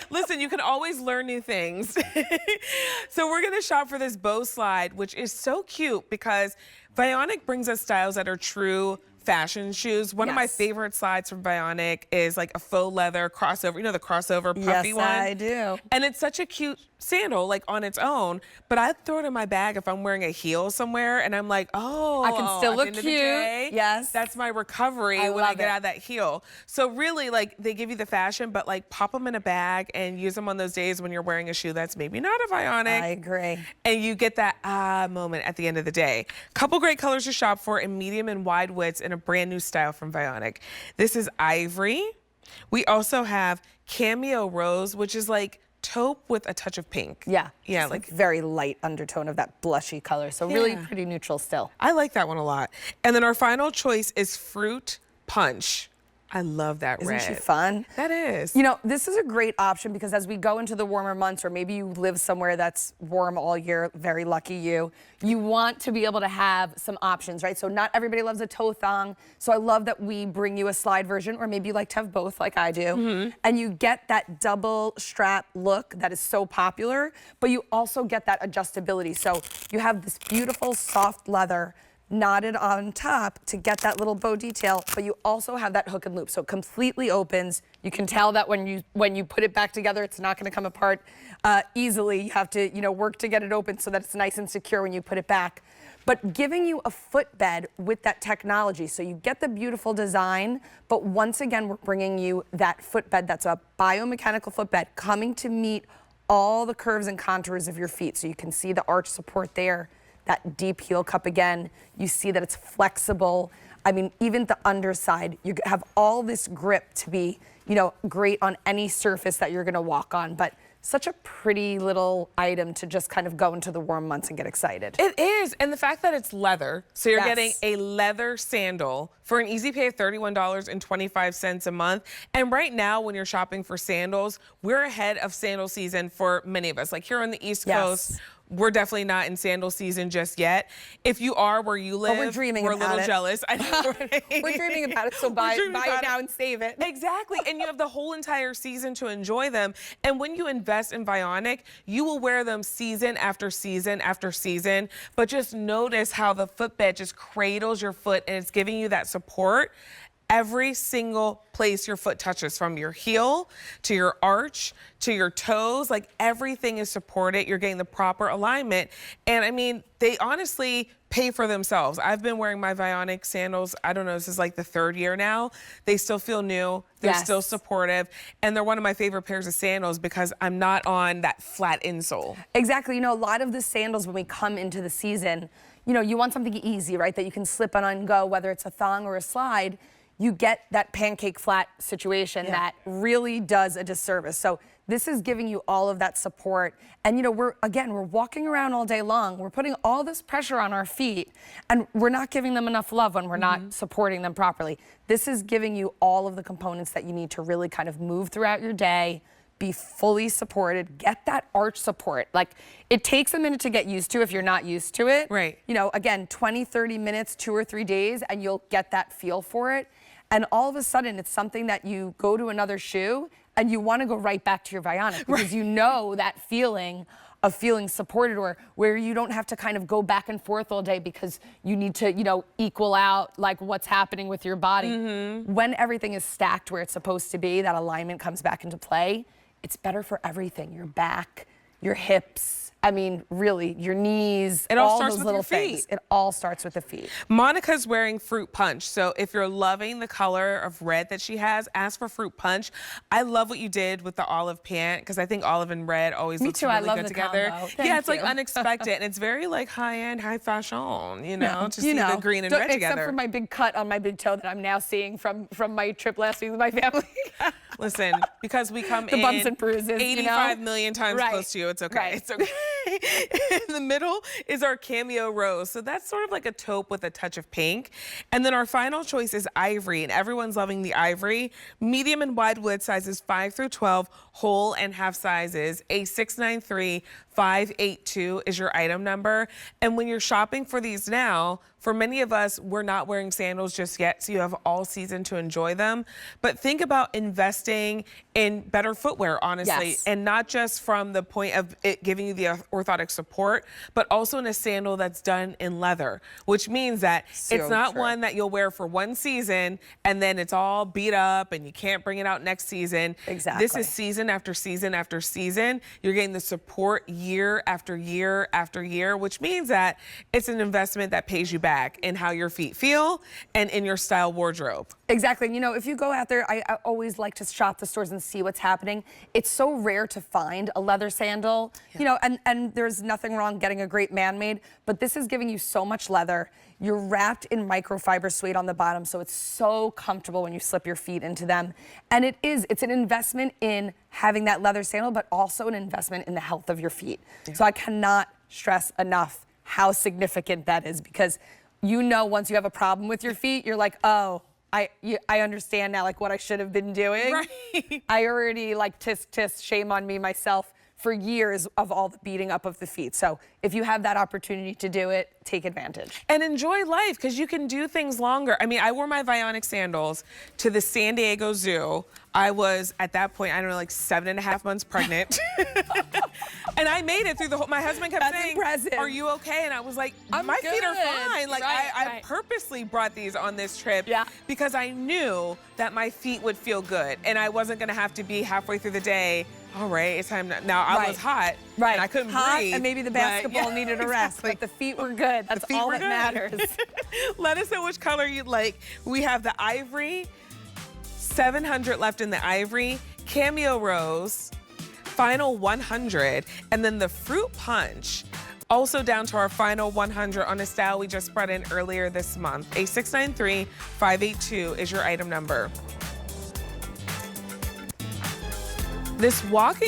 Listen, you can always learn new things. So we're gonna shop for this bow slide, which is so cute because Vionic brings us styles that are true fashion shoes. One of my favorite slides from Vionic is like a faux leather crossover. You know, the crossover puffy one? Yes, I do. And it's such a cute sandal, like on its own, but I throw it in my bag if I'm wearing a heel somewhere and I'm like, oh, I can still look cute. Day, yes. That's my recovery when I get out of that heel. So really, like, they give you the fashion, but like pop them in a bag and use them on those days when you're wearing a shoe that's maybe not a Vionic. I agree. And you get that moment at the end of the day. Couple great colors to shop for in medium and wide widths in a brand new style from Vionic. This is ivory. We also have cameo rose, which is like taupe with a touch of pink. Yeah. Yeah, it's like very light undertone of that blushy color. So really pretty neutral still. I like that one a lot. And then our final choice is fruit punch. I love that red. Isn't she fun? That is. You know, this is a great option because as we go into the warmer months, or maybe you live somewhere that's warm all year, very lucky you want to be able to have some options, right? So not everybody loves a toe thong. So I love that we bring you a slide version, or maybe you like to have both like I do. And you get that double strap look that is so popular, but you also get that adjustability. So you have this beautiful soft leather knotted on top to get that little bow detail, but you also have that hook and loop, so it completely opens. You can tell that when you put it back together, it's not going to come apart easily. You have to, you know, work to get it open so that it's nice and secure when you put it back. But giving you a footbed with that technology, so you get the beautiful design, but once again, we're bringing you that footbed that's a biomechanical footbed coming to meet all the curves and contours of your feet, so you can see the arch support there. That deep heel cup again, you see that it's flexible. I mean, even the underside, you have all this grip to be, you know, great on any surface that you're gonna walk on, but such a pretty little item to just kind of go into the warm months and get excited. It is, and the fact that it's leather, so you're getting a leather sandal for an easy pay of $31.25 a month. And right now, when you're shopping for sandals, we're ahead of sandal season for many of us. Like here on the East Coast, we're definitely not in sandal season just yet. If you are where you live, we're dreaming about it. We're a little jealous. I know, right? We're dreaming about it, so buy it now and save it. Exactly, and you have the whole entire season to enjoy them. And when you invest in Vionic, you will wear them season after season after season. But just notice how the footbed just cradles your foot and it's giving you that support. Every single place your foot touches, from your heel to your arch to your toes, like everything is supported. You're getting the proper alignment. And I mean, they honestly pay for themselves. I've been wearing my Vionic sandals, I don't know, this is like the 3rd year now. They still feel new. They're still supportive. And they're one of my favorite pairs of sandals because I'm not on that flat insole. Exactly. You know, a lot of the sandals when we come into the season, you know, you want something easy, right? That you can slip on and go, whether it's a thong or a slide. You get that pancake flat situation that really does a disservice. So this is giving you all of that support. And you know, we're walking around all day long. We're putting all this pressure on our feet and we're not giving them enough love when we're not supporting them properly. This is giving you all of the components that you need to really kind of move throughout your day, be fully supported, get that arch support. Like, it takes a minute to get used to if you're not used to it. Right. You know, again, 20, 30 minutes, 2 or 3 days, and you'll get that feel for it. And all of a sudden, it's something that you go to another shoe and you want to go right back to your Vionic because you know that feeling of feeling supported, or where you don't have to kind of go back and forth all day because you need to, you know, equal out like what's happening with your body. When everything is stacked where it's supposed to be, that alignment comes back into play. It's better for everything, your back, your hips. I mean, really, your knees, it all all starts those with little your feet. things. It all starts with the feet. Monica's wearing fruit punch. So if you're loving the color of red that she has, ask for fruit punch. I love what you did with the olive pant because I think olive and red always looks really good together. Yeah, it's like unexpected and it's very like high-end, high fashion, you know, to see the green and red together. Except for my big cut on my big toe that I'm now seeing from my trip last week with my family. Listen, because we come the bumps and bruises, 85 million times close to you, it's okay. It's okay. In the middle is our cameo rose. So that's sort of like a taupe with a touch of pink. And then our final choice is ivory, and everyone's loving the ivory. Medium and wide width sizes 5 through 12, whole and half sizes. A693-582 is your item number. And when you're shopping for these now, for many of us, we're not wearing sandals just yet, so you have all season to enjoy them. But think about investing in better footwear, honestly, Yes. and not just from the point of it giving you the orthotic support, but also in a sandal that's done in leather, which means that it's not true. one that you'll wear for one season and then it's all beat up and you can't bring it out next season. Exactly. This is season after season after season. You're getting the support year after year after year, which means that it's an investment that pays you back in how your feet feel and in your style wardrobe. Exactly. And, you know, if you go out there, I always like to shop the stores and see what's happening. It's so rare to find a leather sandal, you know, and there's nothing wrong getting a great man-made, but this is giving you so much leather. You're wrapped in microfiber suede on the bottom, so it's so comfortable when you slip your feet into them. And it's an investment in having that leather sandal, but also an investment in the health of your feet. Yeah. So I cannot stress enough how significant that is, because you know, once you have a problem with your feet, you're like, oh, I understand now, like, what I should have been doing. Right. I already, like, tisk, shame on me myself for years of all the beating up of the feet. So if you have that opportunity to do it, take advantage. And enjoy life, because you can do things longer. I mean, I wore my Vionic sandals to the San Diego Zoo. I was, at that point, I don't know, like 7.5 months pregnant. And I made it through the whole, my husband kept saying, impressive. Are you okay? And I was like, I'm my feet are good. fine. Like, Right, I purposely brought these on this trip because I knew that my feet would feel good. And I wasn't gonna have to be halfway through the day, all right, it's time now. I was hot, and I couldn't breathe. And maybe the basketball needed a rest, but the feet were good. That's all that matters. Let us know which color you'd like. We have the ivory, 700 left in the ivory, cameo rose, final 100, and then the fruit punch. Also down to our final 100 on a style we just brought in earlier this month. A693582 is your item number. This walking